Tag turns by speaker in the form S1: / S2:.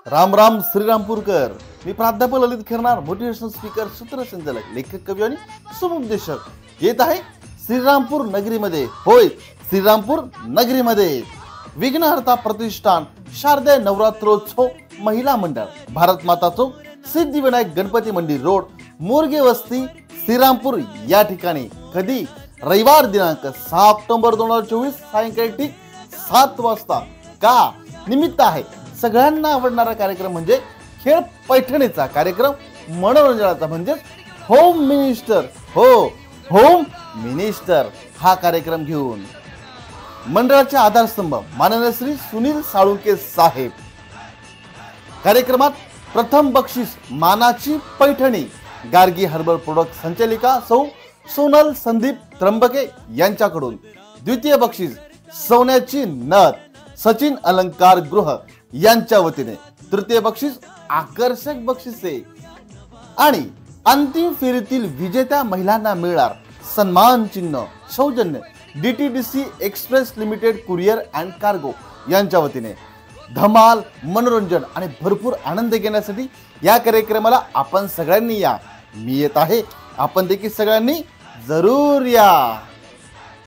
S1: राम राम श्रीरामपूरकर। मी प्राध्यापक ललित खिरनार, motivational speaker, सूत्रसंचालक, लेखक, कवी आणि समुपदेशक येत आहे श्रीरामपूर नगरीमध्ये। होय, श्रीरामपूर नगरीमध्ये विघ्नहर्ता प्रतिष्ठान, शारदीय नवरात्रोत्सव महिला मंडळ, भारत माता चौक, सिद्धिविनायक गणपती मंदिर रोड, मोरगे वस्ती, श्रीरामपूर या ठिकाणी कधी रविवार दिनांक 6 ऑक्टोबर 2024 सायंकाळी ठीक 7 वाजता का निमित्त आहे सगळ्यांना आवडणारा कार्यक्रम म्हणजे खेळ पैठणीचा कार्यक्रम, मनोरंजनाचा म्हणजे होम मिनिस्टर। हो, होम मिनिस्टर हा कार्यक्रम घेऊन मंडळाचे आधारस्तंभ माननीय श्री सुनील साळुंके साहेब। कार्यक्रमात प्रथम बक्षीस मानाची पैठणी गार्गी हर्बल प्रोडक्ट संचालिका सौ सोनल संदीप त्र्यंबके यांच्याकडून, द्वितीय बक्षीस सोन्याची नथ सचिन अलंकार गृह यांच्या वतीने, तृतीय बक्षीस आकर्षक बक्षिसे आणि अंतिम फेरीतील विजेत्या महिलांना मिळणार सन्मान चिन्ह सौजन्य DTDC express limited courier and cargo यांच्या वतीने। धमाल, मनोरंजन आणि भरपूर आनंद घेण्यासाठी या कार्यक्रमाला आपण सगळ्यांनी या। मी येत आहे, आपण देखील सगळ्यांनी जरूर या।